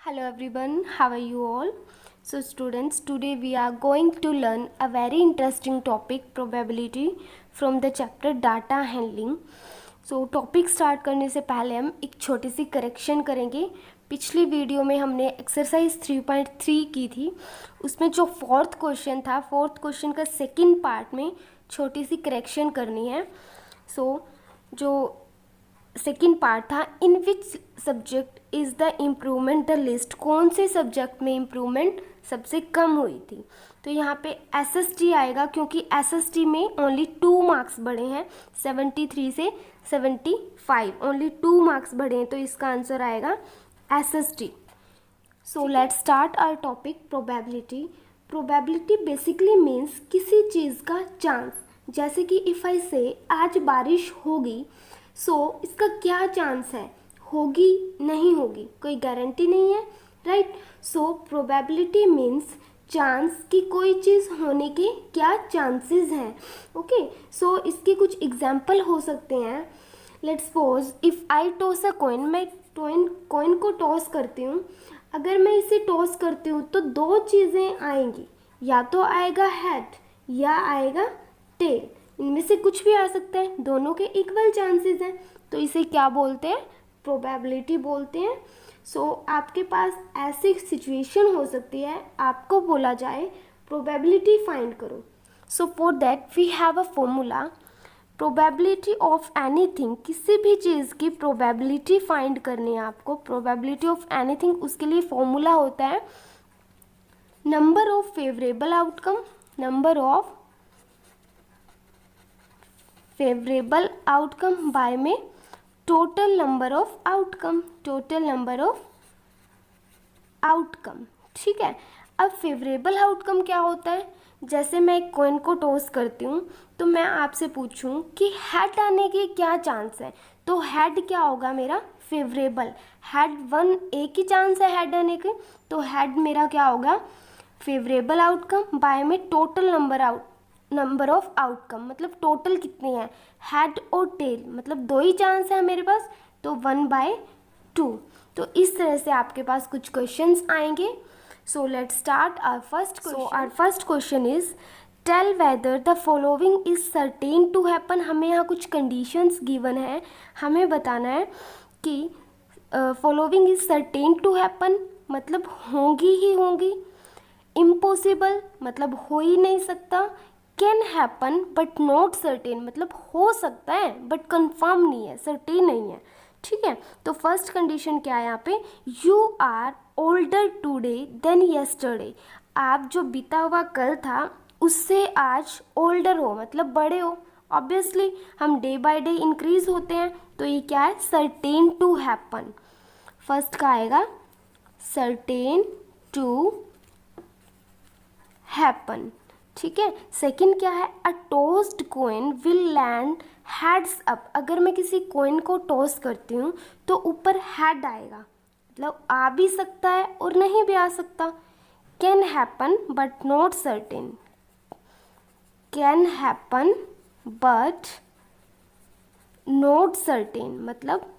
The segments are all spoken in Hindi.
Hello everyone, how are you all? So students, today we are going to learn a very interesting topic, probability, from the chapter data handling. So topic start करने से पहले हम एक छोटी सी करेक्शन करेंगे. पिछली वीडियो में हमने एक्सरसाइज 3.3 की थी. उसमें जो फोर्थ क्वेश्चन था, फोर्थ क्वेश्चन का सेकंड पार्ट में छोटी सी करेक्शन करनी है. जो सेकेंड पार्ट था, in which subject is the improvement the list, कौन से सब्जेक्ट में इम्प्रूवमेंट सबसे कम हुई थी. तो यहाँ पे SST आएगा क्योंकि SST में ओनली 2 मार्क्स बढ़े हैं, 73 से 75, ओनली 2 मार्क्स बढ़े हैं, तो इसका आंसर आएगा SST. So let's start our topic probability. Probability basically means किसी चीज़ का चांस. जैसे कि इफ़ आई से आज बारिश होगी, इसका क्या चांस है, होगी नहीं होगी, कोई गारंटी नहीं है, राइट. प्रोबेबिलिटी मीन्स चांस कि कोई चीज़ होने के क्या चांसेस हैं. ओके, इसके कुछ एग्जाम्पल हो सकते हैं. Let's suppose if I toss a coin, मैं कॉइन को टॉस करती हूँ. अगर मैं इसे टॉस करती हूँ तो 2 चीज़ें आएंगी, या तो आएगा हेड या आएगा टेल. इनमें से कुछ भी आ सकता है, दोनों के इक्वल चांसेस हैं, तो इसे क्या बोलते हैं, प्रोबेबिलिटी बोलते हैं. आपके पास ऐसी सिचुएशन हो सकती है, आपको बोला जाए प्रोबेबिलिटी फाइंड करो. For that we have a formula. Probability of anything, किसी भी चीज़ की प्रोबेबिलिटी फाइंड करनी है आपको, प्रोबेबिलिटी ऑफ एनीथिंग, उसके लिए फॉर्मूला होता है number of favourable outcome, number of favourable outcome by में total number of outcome, total number of outcome. ठीक है. अब फेवरेबल आउटकम क्या होता है, जैसे मैं एक कॉइन को टॉस करती हूँ, तो मैं आपसे पूछूं कि हेड आने के क्या चांस है, तो हेड क्या होगा मेरा, फेवरेबल. हेड 1, एक ही चांस है हेड आने के, तो हेड मेरा क्या होगा, फेवरेबल आउटकम बाय में टोटल नंबर ऑफ आउटकम, मतलब टोटल कितने हैं, हेड और टेल, मतलब 2 ही चांस है मेरे पास, तो 1/2. तो इस तरह से आपके पास कुछ क्वेश्चंस आएंगे. Let's start our first question. Our first question is tell whether the following is certain to happen. हमें यहाँ कुछ कंडीशंस गिवन है, हमें बताना है कि following is certain to happen मतलब होंगी ही होंगी, इम्पॉसिबल मतलब हो ही नहीं सकता, can happen but not certain मतलब हो सकता है बट कंफर्म नहीं है, सर्टेन नहीं है. ठीक है. तो फर्स्ट कंडीशन क्या है यहाँ पे, you are older today than yesterday. आप जो बीता हुआ कल था उससे आज ओल्डर हो, मतलब बड़े हो. ऑब्वियसली हम डे बाय डे इंक्रीज होते हैं, तो ये क्या है, सर्टेन टू हैपन. फर्स्ट का आएगा सर्टेन टू हैपन. ठीक है. सेकंड क्या है, a tossed coin will land heads up. अगर मैं किसी कॉइन को टॉस करती हूँ तो ऊपर हेड आएगा, मतलब आ भी सकता है और नहीं भी आ सकता. Can happen but not certain, can happen but not certain मतलब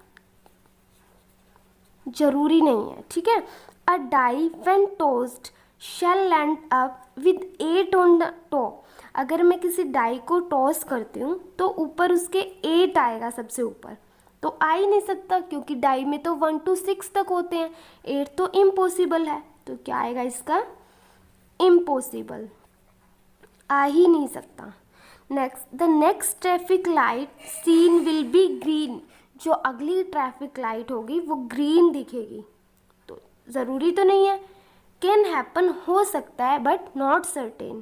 जरूरी नहीं है. ठीक है. A die when tossed shall land up with 8 on the top. अगर मैं किसी डाई को टॉस करती हूँ तो ऊपर उसके 8 आएगा सबसे ऊपर, तो आ ही नहीं सकता क्योंकि डाई में तो 1 to 6 तक होते हैं, 8 तो इम्पॉसिबल है. तो क्या आएगा इसका, इम्पॉसिबल, आ ही नहीं सकता. Next, the next traffic light seen will be green. जो अगली ट्रैफिक लाइट होगी वो ग्रीन दिखेगी, तो ज़रूरी तो नहीं है. कैन हैपन हो सकता है but not certain,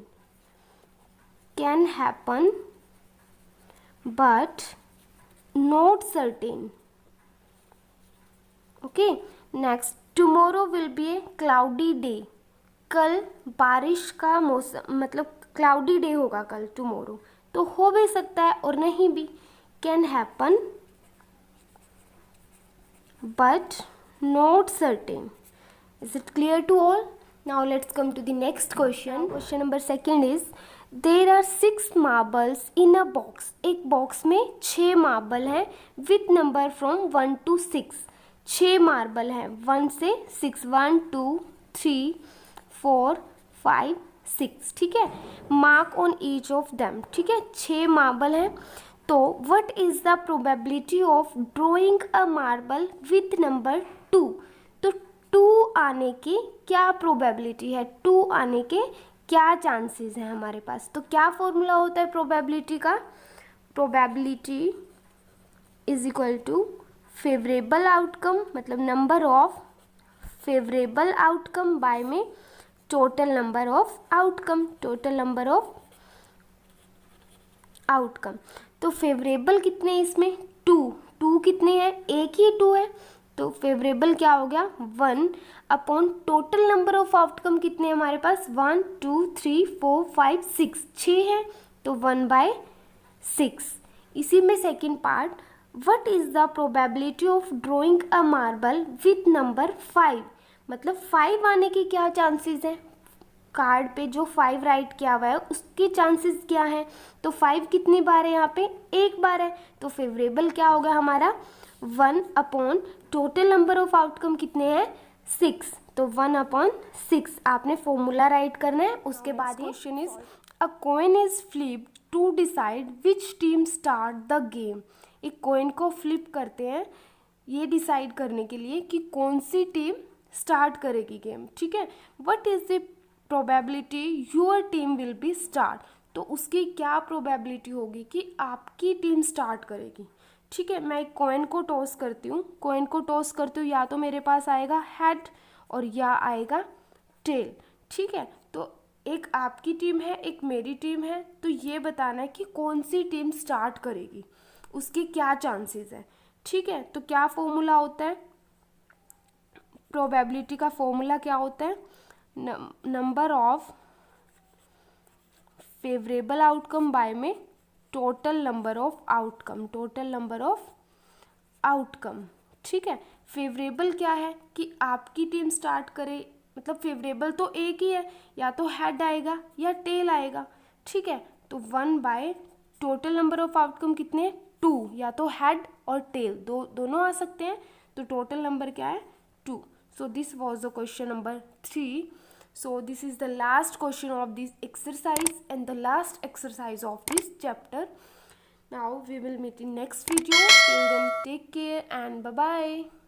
can happen but not certain. Okay. Next, tomorrow will be A cloudy day. कल बारिश का मौसम, मतलब क्लाउडी डे होगा कल, टुमारो, तो हो भी सकता है और नहीं भी. Can happen but not certain. Is it clear to all? Now let's come to the next question. Question number 2 is there are 6 marbles in a box. एक बॉक्स में 6 मार्बल हैं with number from 1 to 6. 6 marble हैं, 1 से 6, 1 2 3 4 5 6, ठीक है। Mark on each of them, ठीक है, 6 मार्बल हैं। तो what is the probability of drawing a marble with number 2? तो 2 आने की क्या प्रोबेबिलिटी है, 2 आने के क्या चांसेस हैं हमारे पास? तो क्या फॉर्मूला होता है प्रोबेबिलिटी का? Probability is equal to favourable outcome, मतलब number of favourable outcome by में total number of outcome, total number of outcome. तो फेवरेबल कितने हैं इसमें? 2 कितने हैं? एक ही 2 है, तो फेवरेबल क्या हो गया? 1 upon total number of outcome कितने हैं हमारे पास? 1 2 3 4 5 6, 6 है, तो 1/6। इसी में second part, what is the probability of drawing a marble with number 5? मतलब 5 आने के क्या चांसेस हैं? कार्ड पे जो 5 राइट किया हुआ है उसके चांसेस क्या है? तो 5 कितनी बार है यहाँ पे? एक बार है, तो फेवरेबल क्या होगा हमारा? 1 upon total number of outcome कितने हैं? 6, तो 1/6 आपने फॉर्मूला राइट करना है। उसके बाद question is a coin is flip to decide which team start the game. एक कॉइन को फ्लिप करते हैं ये डिसाइड करने के लिए कि कौन सी टीम स्टार्ट करेगी गेम, ठीक है। What is the probability your team will be start? तो उसकी क्या प्रोबेबिलिटी होगी कि आपकी टीम स्टार्ट करेगी, ठीक है। मैं एक कॉइन को टॉस करती हूँ, कॉइन को टॉस करती हूँ, या तो मेरे पास आएगा हेड और या आएगा टेल, ठीक है। तो एक आपकी टीम है, एक मेरी टीम है, तो ये बताना है कि कौन सी टीम स्टार्ट करेगी, उसके क्या चांसेस हैं, ठीक है। तो क्या फॉर्मूला होता है प्रोबेबिलिटी का? फॉर्मूला क्या होता है? Number of favourable outcome by में total number of outcome, total number of outcome, ठीक है। फेवरेबल क्या है कि आपकी टीम स्टार्ट करे, मतलब फेवरेबल तो एक ही है, या तो हेड आएगा या टेल आएगा, ठीक है। तो 1 टोटल नंबर ऑफ आउटकम कितने? 2, या तो हेड और टेल दोनों आ सकते हैं, तो टोटल नंबर क्या है? 2। So this was the question number 3. So this is the last question of this exercise and the last exercise of this chapter. Now we will meet in next video. Till then, take care and bye bye.